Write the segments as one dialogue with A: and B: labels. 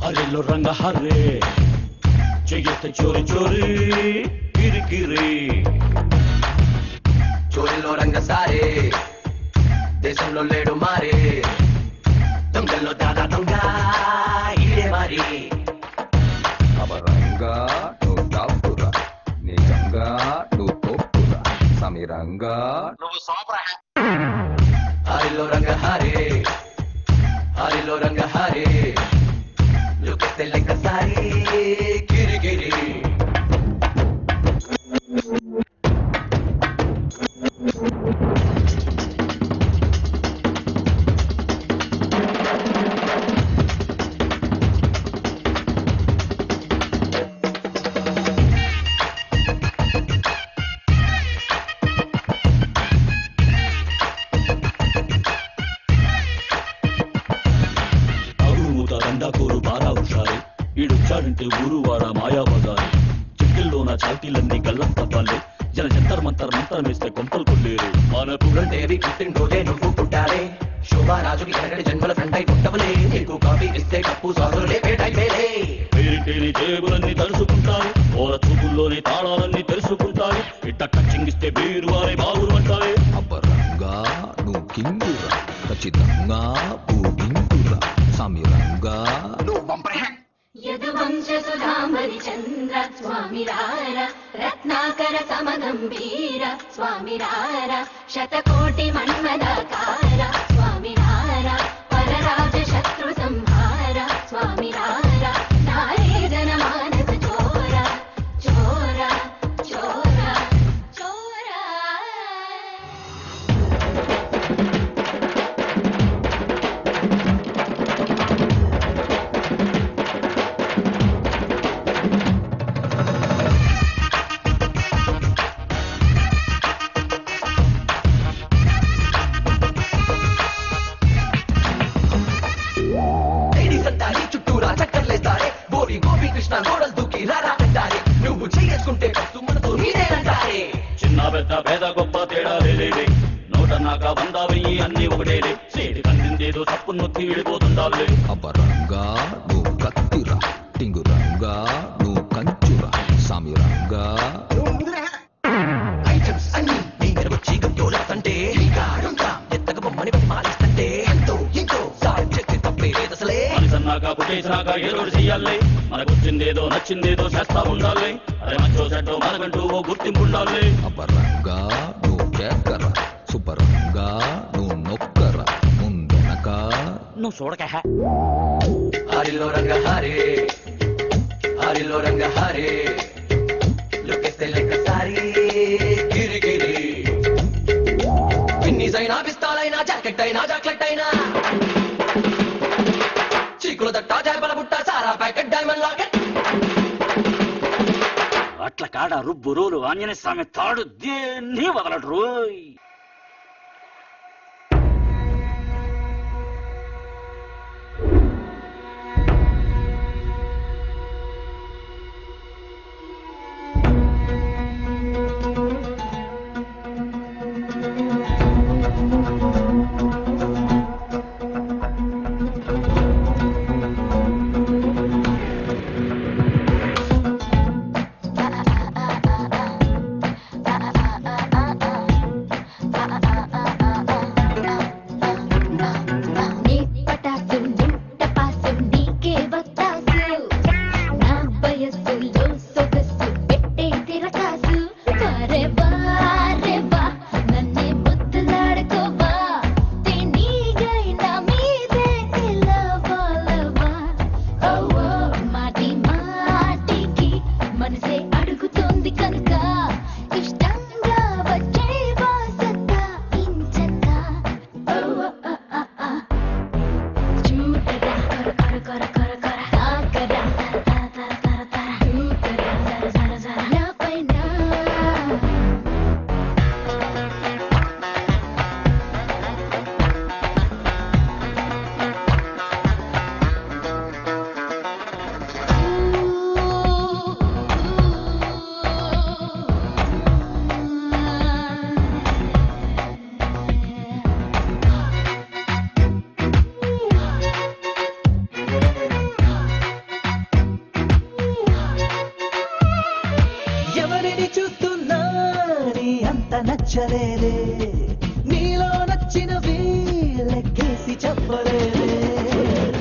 A: హరిలో రంగ హరే చెయ్యత చోరి చోరి కిరికిరి
B: చోరిలో రంగ సారే దేశంలో లేడు మారే దొంగల్లో దాదా దొంగ ఇడే మారి
C: అమరంగా నువ్వు తాపురా నిజంగా నువ్వు తోపురా సమీరంగా
B: నువ్వు సోపరా హరిలో రంగ హరే హరిలో రంగ హరే లుకెత్తే లెక్క సారే కిరికిరి
A: దండాకోరు బారా హుషారు ఈడొచ్చాడంటే ఊరు వాడ మాయాబజారు చిట్టుల్లోన చాల్తీలన్నీ గల్లం తప్పాలి జన జంతర్ మంతర్ మంత్రం వేస్తే కొంపలు కొల్లేరు
B: మనకు దేవి పుట్టినరోజే నువ్వు పుట్టాలే శోభారాజుకి ఎనగడి జన్మల ఫ్రెండ్ అయి పుట్టవలే నీకు కాఫీ ఇస్తే కప్పు సాసులే పేటైపోలే
A: పేరింటేనే జేబులన్నీ తలుసుకుంటారు ఓర చూపుల్లోనే తాళాలన్నీ తెలుసుకుంటారు ఇట్ట టచ్చింగిస్తే బీరు వారే బాగురు అంటారే
C: అబ్బరంగా నువ్వు కింగురా ఖచ్చితంగా పూగింగురా సమీరంగా
D: యదువంశ సుధాంబరి చంద్ర స్వామిరార రత్నాకర సమగంభీర స్వామిరార శతకోటి మన్మదాకార స్వామిరార పరరాజ శత్రు సంహార స్వామిరార నారే జన మానస చోర చోర చోర చోర
B: చుట్టూరా చక్కర్లేస్తారే బోరి గోపి కృష్ణ గోడలు దూకి రారా అంటారే నువ్వు చేసుకుంటే కస్తు మనతో మీరేనంటారే
A: చిన్న పెద్ద పేద గొప్ప తేడా లేదే నోట నాక 100 1000 అన్ని ఒకటేలే సేటి కందిందేదో తప్పు నొక్కి విడిపోతుండాలే
C: అబ్బరంగా నువ్వు కత్తిరా టింగురంగా నువ్వు కంచురా సమీరంగా
B: ఐటమ్స్ అన్ని
A: కొట్టేసినాక ఏదో చెయ్యాలి, మనకొచ్చిందేదో నచ్చిందేదో చేస్తా ఉండాలి. అరే మంచో చెడ్డో మనకంటూ ఓ గుర్తింపు ఉండాలి.
C: అపరంగా నువ్వు కేకరా, శుభరంగా నువ్వు నొక్కరా, ముందెనక
A: నువ్వు చూడక
B: హరిలో రంగ హరే, హరిలో రంగ హరే, లొకేస్తే లెక్క సారి గిరి గిరి. పిన్నీస్ అయినా పిస్తాలైనా జాకెట్ అయినా జాకెట్ అయినా, చీకుల తట్ట చేపల బుట్ట సారా ప్యాకెట్ డైమండ్ లాకెట్.
A: అట్ల కాడ రుబ్బు రోలు ఆంజనేయ స్వామి తాడు దేన్ని వదలడు రోయ్.
B: నచ్చలేదే, నీలో నచ్చినవి లెక్కేసి చెప్పలేదే.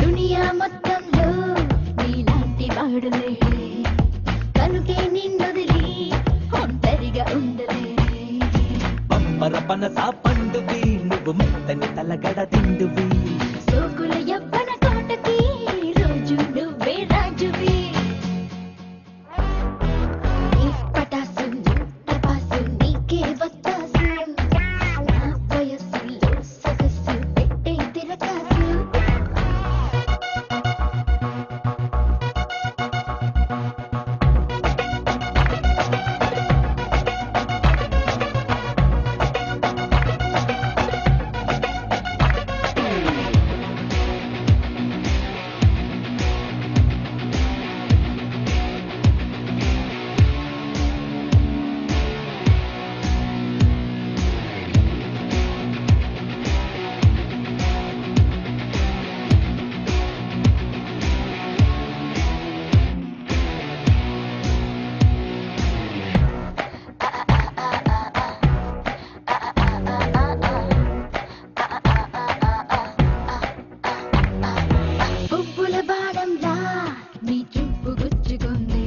D: దునియా మొత్తంలో నీలాంటి వాడులే, కనుకే నిన్నొదిలి ఒంటరిగా ఉండలే.
B: పంపర పనస పండువి, నువ్వు మెత్తని తలగడ తిండువి.
D: సోకుల యవ్వన కోటకి రోజు నువ్వే రాజువి. నీ పటాసు టపాసు నీకే వత్తాసు, నా వయస్సులో సొగసు పెట్టే తిరకాసు. పువ్వుల బాణంలా నీ చూపు గుచ్చుకుంది,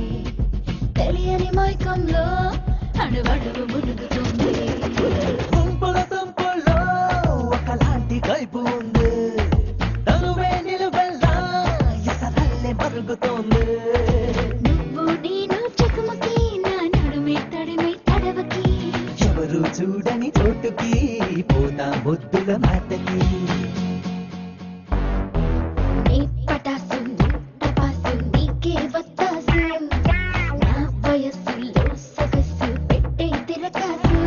D: తెలియని మైకంలో అణువణువు మునుగుతుంది.
B: గుంపుల సంపుల్లో ఒకలాంటి కైపు ఉంది, తనువే నిలువెల్లా ఎసరల్లే మరుగుతోంది.
D: నువ్వు నేను చెకుమకి, నా నడుమే తడిమే తడవకి.
B: ఎవరు చూడని చోటుకి పోతా ముద్దుల మాటకి.
D: నీ పటాసు టపాసు నీకే వత్తాసు, నా వయస్సులో సొగసు పెట్టే తిరకాసు.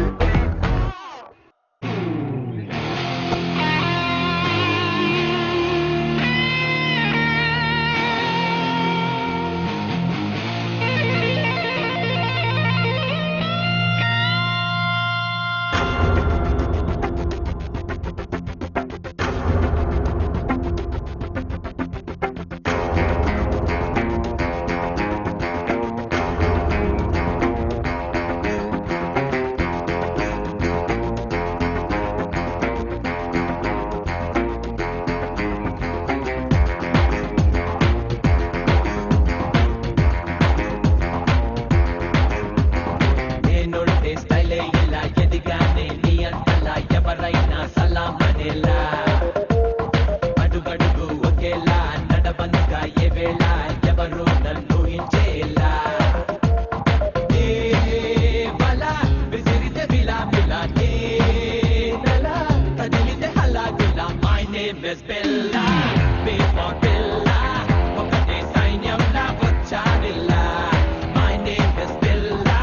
B: is Bella, before Bella, ఒకటే సైన్యంలా వచ్చానిలా. My name is Bella,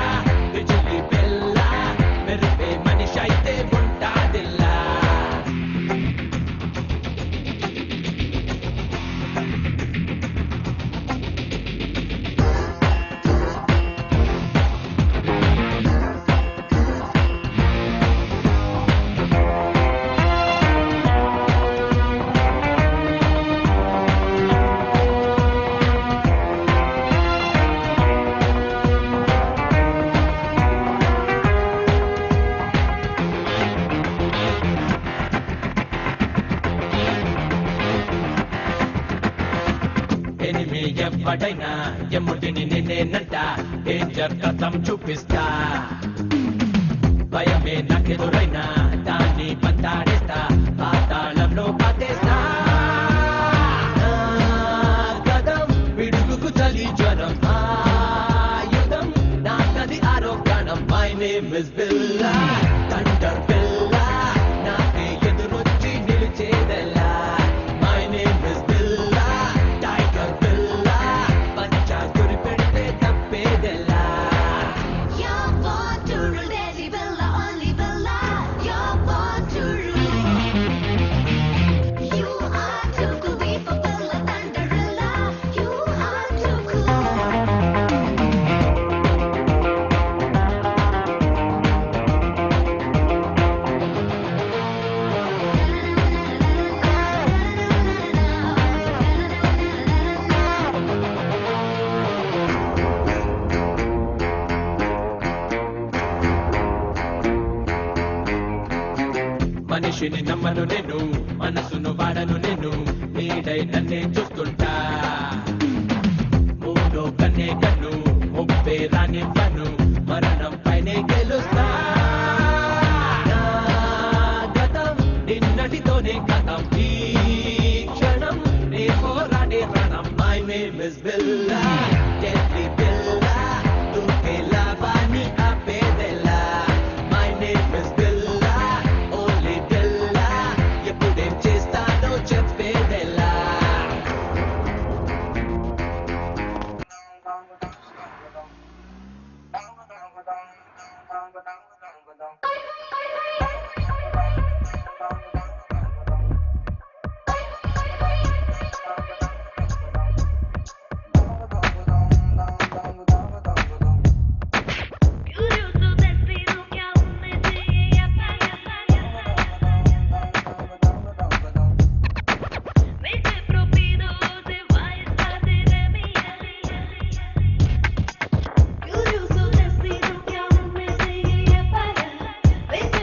B: Bijuli Bella, మెరిపే మనిషి అయితే ఉంటాదిలా. ఎనిమి ఎవ్వడైనా ఎమ్ముడిని నేనేనంట, డేంజర్ కథం చూపిస్తా. భయమే నాకెదురైనా దాన్ని పంతాడేస్తా, పాతాళంలో పాతేస్తా. గదం పిడుగుకు చలి జ్వరం ఆయుధం, నాకది ఆరోగ్యానం. My name is Billa, thunder బిల్లా, నాకే ఎదురొచ్చి నిలిచేదెల్లా. My name is Billa, tiger బిల్లా, పంచా గురి పెడితే తప్పేదెల్లా.
D: You're born to rule, Daddy Bella, only Bella. You're born to rule. You are too cool, we for Bella, Thunderella. You are too cool.
B: మనిషిని నమ్మను నేను, మనసును వాడను నేను, నీడై నన్నే చూస్తుంటా. మూడో కన్నే కన్ను, ముప్పే రానివ్వను, మరణం పైనే గెలుస్తా. నా గతం నిన్నటితోనే కథం, ఈ క్షణం నే పోరాడే రణం. My name is Billa, deadly బిల్లా, దూకే లాభాన్ని ఆపేదెల్లా. My name is Billa, only బిల్లా, ఎప్పుడేం చేస్తానో చెప్పేదెల్లా.
E: Curioso destino que aún me sigue apaga. Vete propido, te va a estar de mí. Curioso destino que aún me sigue apaga. Vete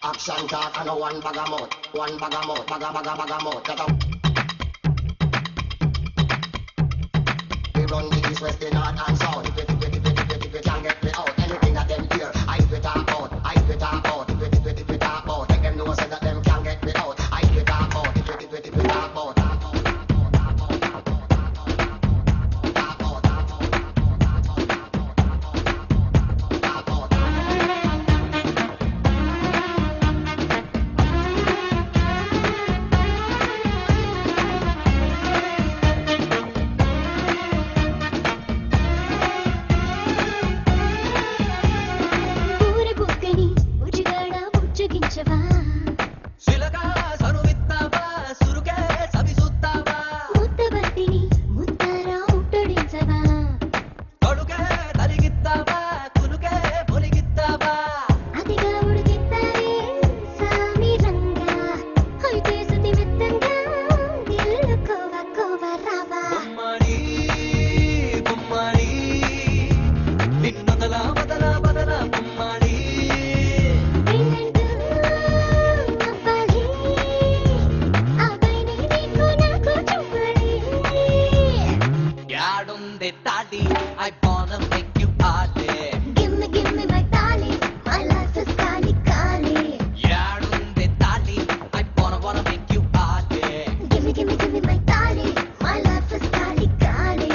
B: Action talk and a one bag of mouth. One bag of mouth, bag of mouth. Get up. We run the east, west, the north and south. If you can't get me out, anything that them hear, I spit talk out. I spit talk out. If you talk out, make them know say that them can't get me out. I spit talk out. If you talk out.
D: ఊర బుక్కని ఉచిగాడ బుజ్జగించవా
B: సిలకా సరువిత్తావా సురుకే సవి సుత్తావా
D: ముద్ద బత్తిని ముద్దరా ముట్టడించవా
B: తొడుకే తలిగిత్తావా కునుకే పొలిగిత్తావా
D: అదిగా ఉడికిస్తారే సామి రంగా అయితే సుతి మెత్తంగా గిల్లుకోవా కోవా రావా
B: బొమ్మడి బొమ్మడి నిన్నొదల బదల బదల బొమ్మడి
D: పెళ్ళంటూ అవ్వాలి అబ్బాయిని నీకు నాకు చువ్వాలి
B: యాడుంది తాటి I wanna make you party
D: Give me my tali, my life is kali kali.
B: యాడుంది తాటి I wanna make you party
D: Give me my tali, my life is kali kali.